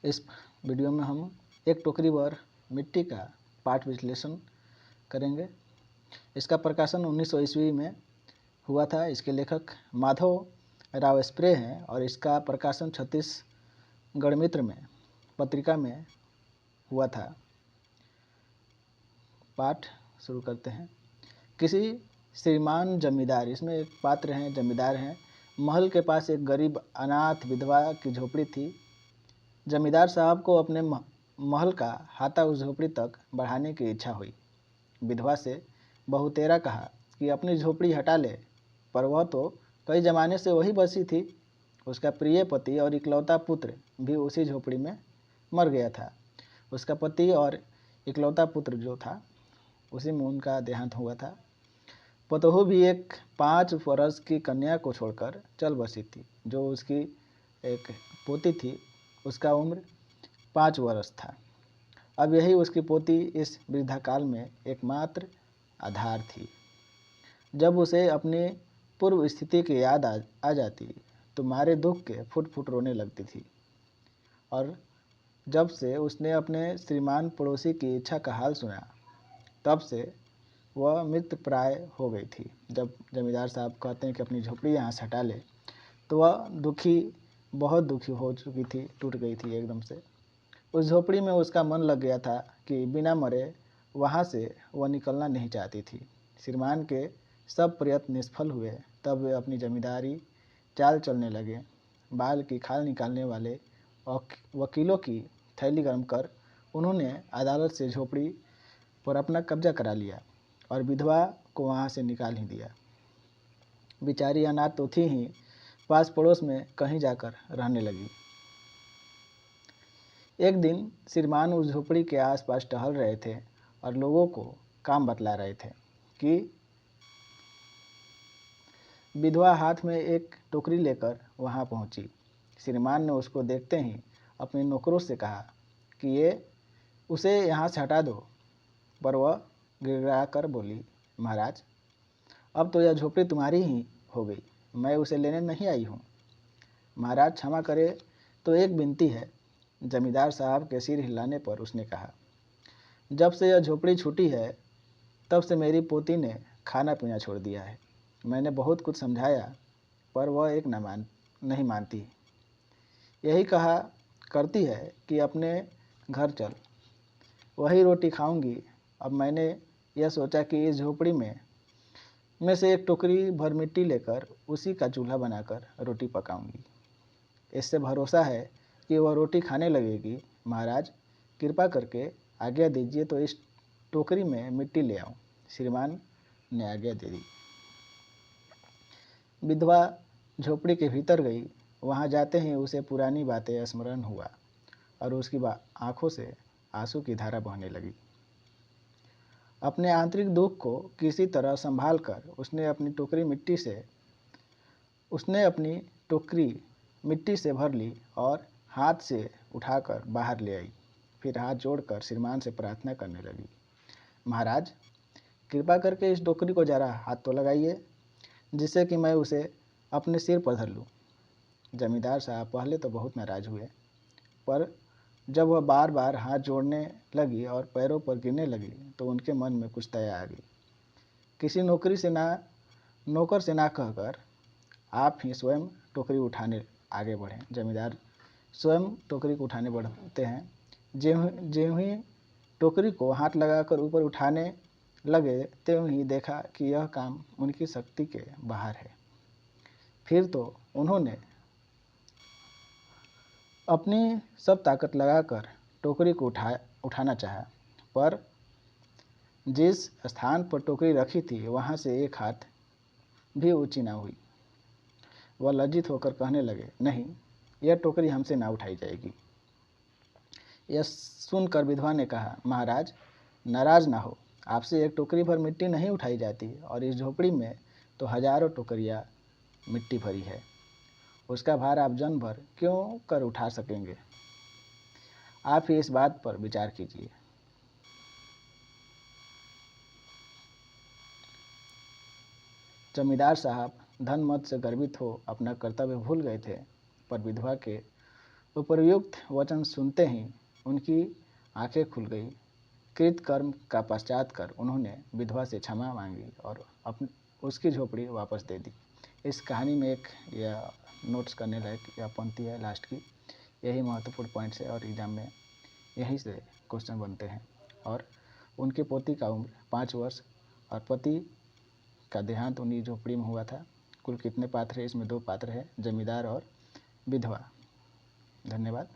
इस वीडियो में हम एक टोकरी भर मिट्टी का पाठ विश्लेषण करेंगे। इसका प्रकाशन 1900 ईस्वी में हुआ था। इसके लेखक माधव राव स्प्रे हैं और इसका प्रकाशन छत्तीसगढ़ मित्र में पत्रिका में हुआ था। पाठ शुरू करते हैं। किसी श्रीमान जमींदार, इसमें एक पात्र हैं, जमींदार हैं। महल के पास एक गरीब अनाथ विधवा की झोपड़ी थी। जमींदार साहब को अपने महल का हाथा उस झोपड़ी तक बढ़ाने की इच्छा हुई। विधवा से बहुतेरा कहा कि अपनी झोपड़ी हटा ले, पर वह तो कई जमाने से वही बसी थी। उसका प्रिय पति और इकलौता पुत्र भी उसी झोपड़ी में मर गया था। उसका पति और इकलौता पुत्र जो था उसी में उनका देहांत हुआ था। पतोहू भी एक 5 वर्ष की कन्या को छोड़कर चल बसी थी। जो उसकी एक पोती थी उसका उम्र 5 वर्ष था। अब यही उसकी पोती इस वृद्धाकाल में एकमात्र आधार थी। जब उसे अपनी पूर्व स्थिति की याद आ जाती तो मारे दुख के फुट फुट रोने लगती थी। और जब से उसने अपने श्रीमान पड़ोसी की इच्छा का हाल सुना, तब से वह मृत प्राय हो गई थी। जब जमींदार साहब कहते हैं कि अपनी झोपड़ी यहाँ से हटा ले, तो वह बहुत दुखी हो चुकी थी, टूट गई थी एकदम से। उस झोपड़ी में उसका मन लग गया था कि बिना मरे वहाँ से वह निकलना नहीं चाहती थी। श्रीमान के सब प्रयत्न निष्फल हुए। तब वे अपनी जमींदारी चाल चलने लगे। बाल की खाल निकालने वाले वकीलों की थैली गर्म कर उन्होंने अदालत से झोपड़ी पर अपना कब्जा करा लिया और विधवा को वहाँ से निकाल ही दिया। बेचारी अनाथ तो थी ही, पास पड़ोस में कहीं जाकर रहने लगी। एक दिन श्रीमान उस झोपड़ी के आसपास टहल रहे थे और लोगों को काम बतला रहे थे कि विधवा हाथ में एक टोकरी लेकर वहां पहुंची। श्रीमान ने उसको देखते ही अपने नौकरों से कहा कि उसे यहाँ से हटा दो, पर वह गिड़गिड़ा कर बोली, महाराज, अब तो यह झोपड़ी तुम्हारी ही हो गई, मैं उसे लेने नहीं आई हूँ। महाराज क्षमा करे, तो एक विनती है। जमींदार साहब के सिर हिलाने पर उसने कहा, जब से यह झोपड़ी छूटी है तब से मेरी पोती ने खाना पीना छोड़ दिया है। मैंने बहुत कुछ समझाया, पर वह एक नहीं मानती। यही कहा करती है कि अपने घर चल, वही रोटी खाऊंगी। अब मैंने यह सोचा कि इस झोपड़ी में से एक टोकरी भर मिट्टी लेकर उसी का चूल्हा बनाकर रोटी पकाऊंगी। इससे भरोसा है कि वह रोटी खाने लगेगी। महाराज, कृपा करके आज्ञा दीजिए तो इस टोकरी में मिट्टी ले आऊं। श्रीमान ने आज्ञा दे दी। विधवा झोपड़ी के भीतर गई। वहां जाते ही उसे पुरानी बातें स्मरण हुआ और उसकी आंखों से आंसू की धारा बहने लगी। अपने आंतरिक दुख को किसी तरह संभाल कर उसने अपनी टोकरी मिट्टी से भर ली और हाथ से उठाकर बाहर ले आई। फिर हाथ जोड़कर श्रीमान से प्रार्थना करने लगी, महाराज, कृपा करके इस टोकरी को जरा हाथ तो लगाइए, जिससे कि मैं उसे अपने सिर पर धर लूँ। जमींदार साहब पहले तो बहुत नाराज हुए, पर जब वह बार बार हाथ जोड़ने लगी और पैरों पर गिरने लगी तो उनके मन में कुछ दया आ गई। किसी नौकर से ना कहकर आप ही स्वयं टोकरी उठाने आगे बढ़े। जमींदार स्वयं टोकरी को उठाने बढ़ते हैं। ज्यों ही टोकरी को हाथ लगाकर ऊपर उठाने लगे, त्यों ही देखा कि यह काम उनकी शक्ति के बाहर है। फिर तो उन्होंने अपनी सब ताकत लगाकर टोकरी को उठाना चाहा, पर जिस स्थान पर टोकरी रखी थी वहां से एक हाथ भी ऊंची ना हुई। वह लज्जित होकर कहने लगे, नहीं, यह टोकरी हमसे ना उठाई जाएगी। यह सुनकर विधवा ने कहा, महाराज, नाराज ना हो, आपसे एक टोकरी भर मिट्टी नहीं उठाई जाती और इस झोपड़ी में तो हजारों टोकरियां मिट्टी भरी है। उसका भार आप जन भर क्यों कर उठा सकेंगे? आप ही इस बात पर विचार कीजिए। जमींदार साहब धन मत से गर्वित हो अपना कर्तव्य भूल गए थे, पर विधवा के उपर्युक्त वचन सुनते ही उनकी आंखें खुल गई। कृत कर्म का पश्चात कर उन्होंने विधवा से क्षमा मांगी और उसकी झोपड़ी वापस दे दी। इस कहानी में एक यह नोट्स करने लायक यह पंक्ति है लास्ट की। यही महत्वपूर्ण पॉइंट्स है और एग्जाम में यहीं से क्वेश्चन बनते हैं। और उनके पोती का उम्र 5 वर्ष और पति का देहांत उन्हीं झोपड़ी में हुआ था। कुल कितने पात्र हैं इसमें? 2 पात्र हैं, जमींदार और विधवा। धन्यवाद।